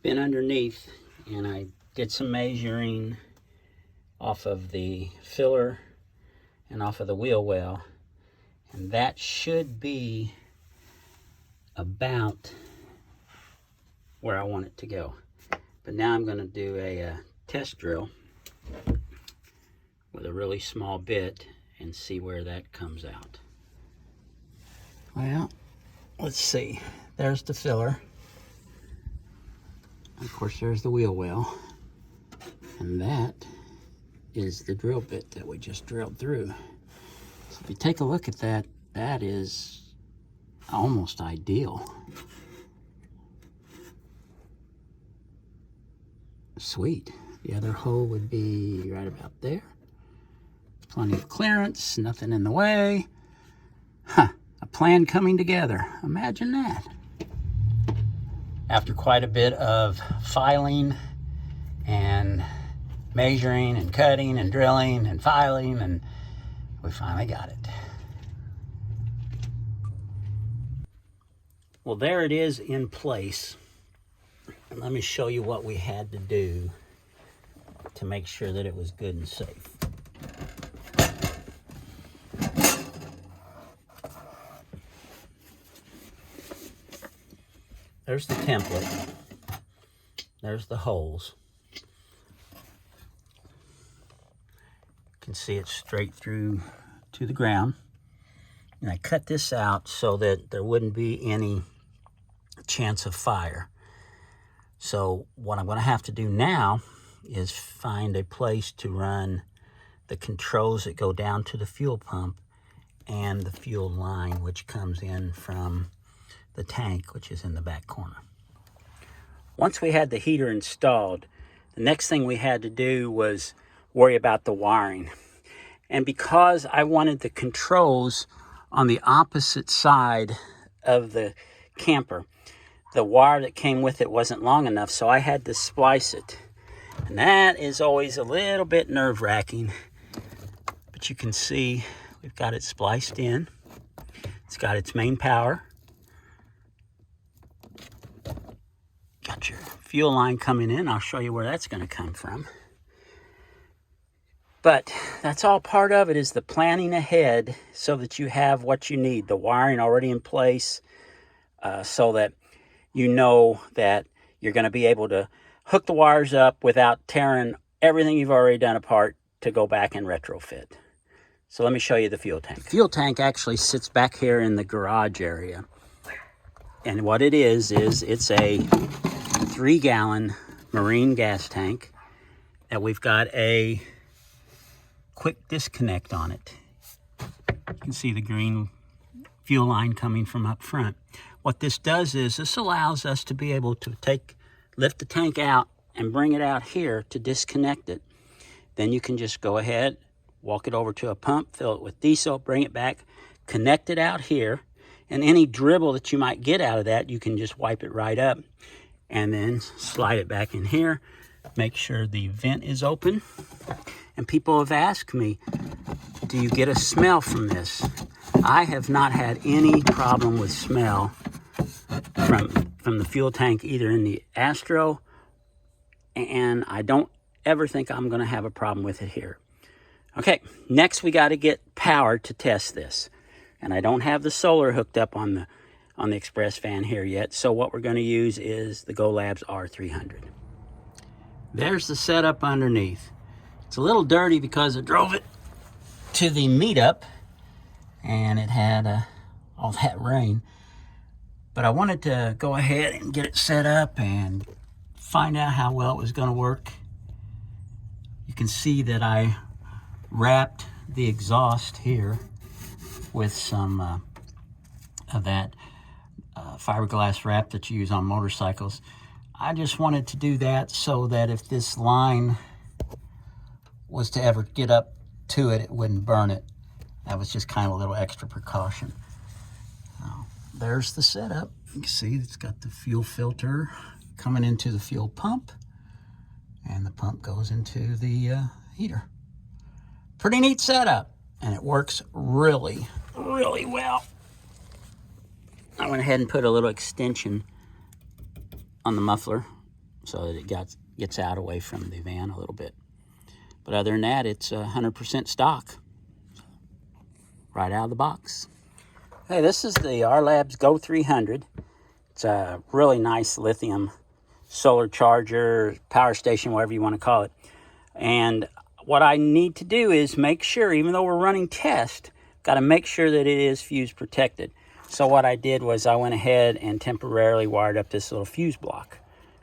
been underneath and I did some measuring off of the filler and off of the wheel well, and that should be about where I want it to go. But now I'm going to do a test drill with a really small bit and see where that comes out. Well, let's see. There's the filler. Of course, there's the wheel well. And that is the drill bit that we just drilled through. So if you take a look at that, that is almost ideal. Sweet. The other hole would be right about there. Plenty of clearance, nothing in the way. Huh, a plan coming together. Imagine that. After quite a bit of filing and measuring and cutting and drilling and filing, and we finally got it. Well, there it is in place. And let me show you what we had to do to make sure that it was good and safe. There's the template. There's the holes. You can see it straight through to the ground. And I cut this out so that there wouldn't be any chance of fire. So what I'm going to have to do now is find a place to run the controls that go down to the fuel pump and the fuel line, which comes in from the tank, which is in the back corner. Once we had the heater installed, the next thing we had to do was worry about the wiring. And because I wanted the controls on the opposite side of the camper, the wire that came with it wasn't long enough, so I had to splice it. And that is always a little bit nerve-wracking. But you can see we've got it spliced in. It's got its main power. Got your fuel line coming in. I'll show you where that's going to come from. But that's all part of it, is the planning ahead so that you have what you need. The wiring already in place, so that you know that you're going to be able to hook the wires up without tearing everything you've already done apart to go back and retrofit. So let me show you the fuel tank. The fuel tank actually sits back here in the garage area. And what it is it's a 3-gallon marine gas tank that we've got a quick disconnect on it. You can see the green fuel line coming from up front. What this does is this allows us to be able to lift the tank out and bring it out here to disconnect it. Then you can just go ahead, walk it over to a pump, fill it with diesel, bring it back, connect it out here, and any dribble that you might get out of that, you can just wipe it right up and then slide it back in here. Make sure the vent is open. And people have asked me, do you get a smell from this? I have not had any problem with smell from the fuel tank, either in the Astro, and I don't ever think I'm going to have a problem with it here. Okay, next we got to get power to test this. And I don't have the solar hooked up on the express fan here yet, so what we're going to use is the GoLabs R300. There's the setup underneath. It's a little dirty because I drove it to the meetup and it had all that rain. But I wanted to go ahead and get it set up and find out how well it was going to work. You can see that I wrapped the exhaust here with some of that fiberglass wrap that you use on motorcycles. I just wanted to do that so that if this line was to ever get up to it, it wouldn't burn it. That was just kind of a little extra precaution. There's the setup. You can see it's got the fuel filter coming into the fuel pump, and the pump goes into the heater. Pretty neat setup, and it works really, really well. I went ahead and put a little extension on the muffler so that it gets out away from the van a little bit. But other than that, it's 100% stock, right out of the box. Hey, this is the R-Labs Go 300. It's a really nice lithium solar charger, power station, whatever you want to call it. And what I need to do is make sure, even though we're running test, got to make sure that it is fuse protected. So what I did was I went ahead and temporarily wired up this little fuse block.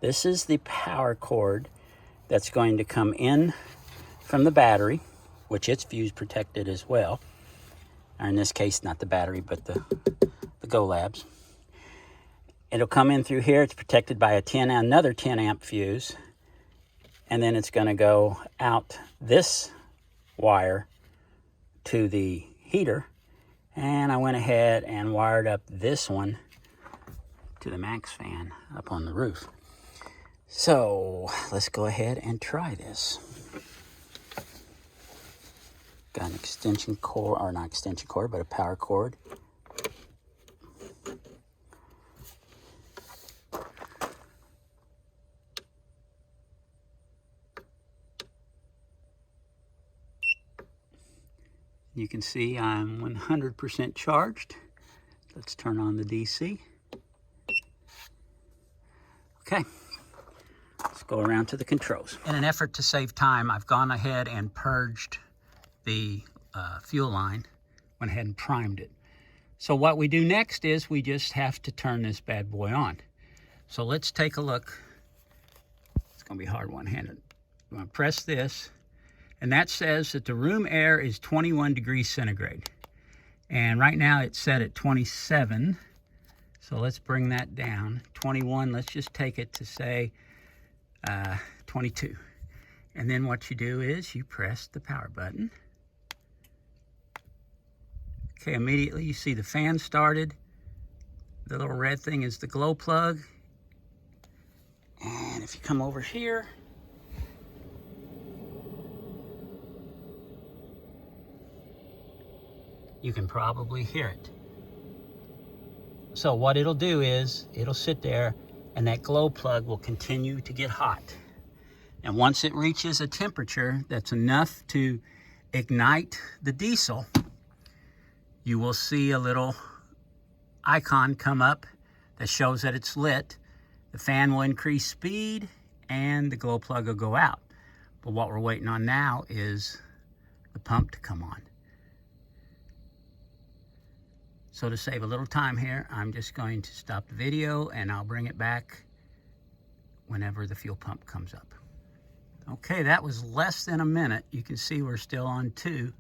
This is the power cord that's going to come in from the battery, which it's fuse protected as well. Or in this case, not the battery, but the Go Labs. It'll come in through here. It's protected by another 10 amp fuse. And then it's going to go out this wire to the heater. And I went ahead and wired up this one to the max fan up on the roof. So let's go ahead and try this. Got an extension cord, or not extension cord, but a power cord. You can see I'm 100% charged. Let's turn on the DC. Okay, let's go around to the controls. In an effort to save time, I've gone ahead and purged the fuel line, went ahead and primed it. So what we do next is we just have to turn this bad boy on. So let's take a look. It's gonna be hard one-handed. I'm gonna press this, and that says that the room air is 21 degrees centigrade. And right now it's set at 27. So let's bring that down. 21, let's just take it to say 22. And then what you do is you press the power button. Okay, immediately you see the fan started. The little red thing is the glow plug. And if you come over here, you can probably hear it. So what it'll do is it'll sit there and that glow plug will continue to get hot. And once it reaches a temperature that's enough to ignite the diesel, you will see a little icon come up that shows that it's lit. The fan will increase speed and the glow plug will go out. But what we're waiting on now is the pump to come on. So to save a little time here, I'm just going to stop the video and I'll bring it back whenever the fuel pump comes up. Okay, that was less than a minute. You can see we're still on 2.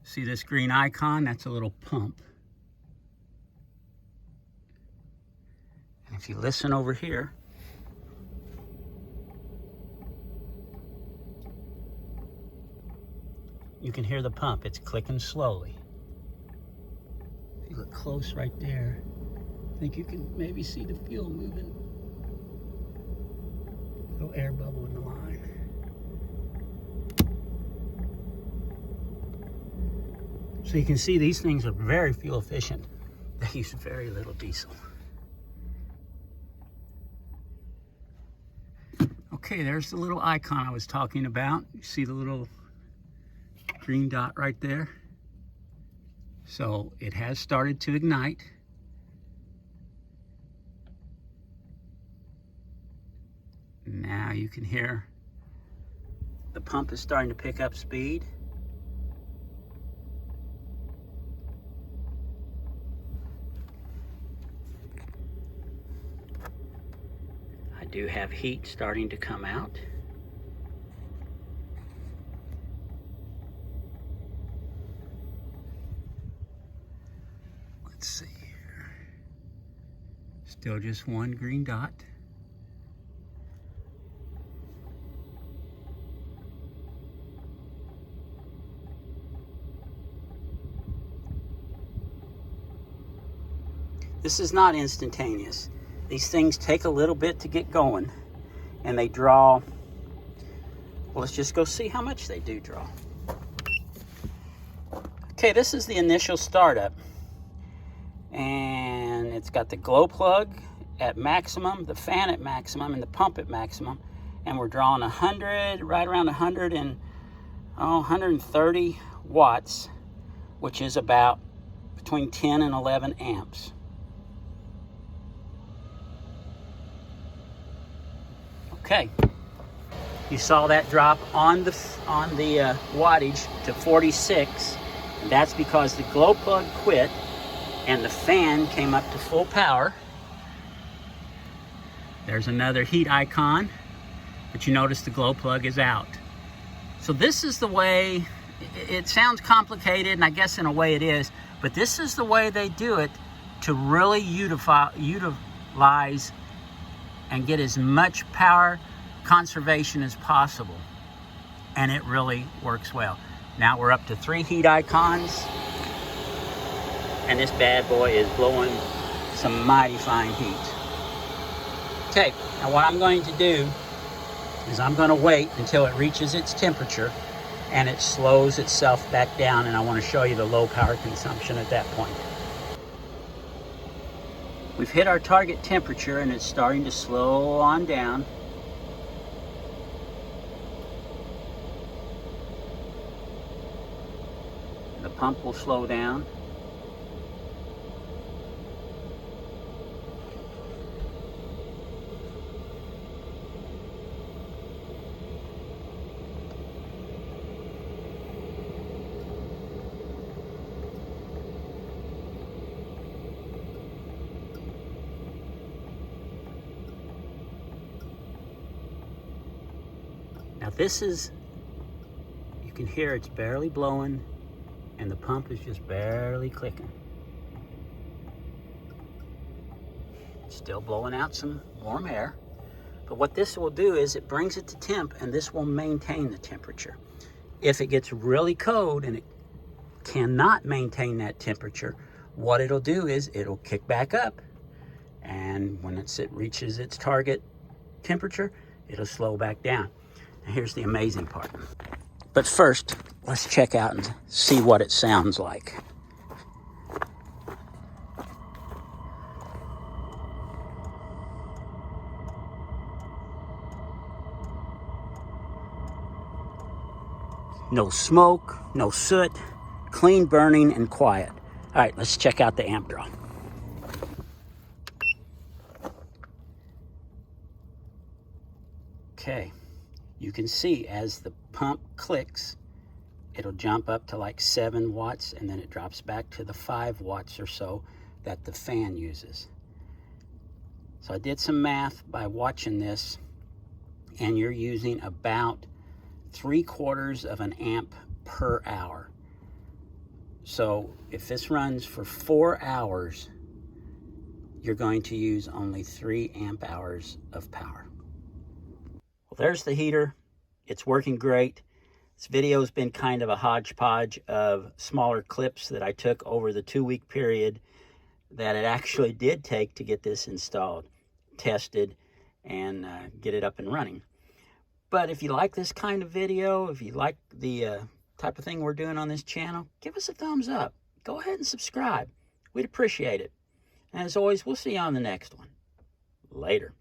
See this green icon? That's a little pump. And if you listen over here, you can hear the pump. It's clicking slowly. If you look close right there, I think you can maybe see the fuel moving. Little air bubble in the line. So you can see these things are very fuel efficient. They use very little diesel. Okay, there's the little icon I was talking about. You see the little green dot right there? So it has started to ignite. Now you can hear the pump is starting to pick up speed. I do have heat starting to come out. Let's see here. Still just one green dot. This is not instantaneous. These things take a little bit to get going, and they draw. Well, let's just go see how much they do draw. Okay, this is the initial startup, and it's got the glow plug at maximum, the fan at maximum, and the pump at maximum, and we're drawing 100, right around 100 and 130 watts, which is about between 10 and 11 amps. Okay, you saw that drop on the wattage to 46. And that's because the glow plug quit and the fan came up to full power. There's another heat icon, but you notice the glow plug is out. So this is the way, it sounds complicated, and I guess in a way it is, but this is the way they do it to really utilize and get as much power conservation as possible. And it really works well. Now we're up to 3 heat icons, and this bad boy is blowing some mighty fine heat. Okay, now what I'm going to do is I'm going to wait until it reaches its temperature and it slows itself back down, and I want to show you the low power consumption at that point. We've hit our target temperature and it's starting to slow on down. The pump will slow down. Now this is, you can hear it's barely blowing and the pump is just barely clicking. It's still blowing out some warm air, but what this will do is it brings it to temp, and this will maintain the temperature. If it gets really cold and it cannot maintain that temperature, what it'll do is it'll kick back up, and when it reaches its target temperature, it'll slow back down. Now here's the amazing part. But first, let's check out and see what it sounds like. No smoke, no soot, clean burning and quiet. All right, let's check out the amp draw. Okay, you can see as the pump clicks, it'll jump up to like 7 watts, and then it drops back to the 5 watts or so that the fan uses. So I did some math by watching this, and you're using about 3/4 of an amp per hour. So if this runs for 4 hours, you're going to use only 3 amp hours of power. Well, there's the heater. It's working great. This video has been kind of a hodgepodge of smaller clips that I took over the 2-week period that it actually did take to get this installed, tested, and get it up and running. But if you like this kind of video, if you like the type of thing we're doing on this channel, give us a thumbs up. Go ahead and subscribe. We'd appreciate it. And as always, we'll see you on the next one. Later.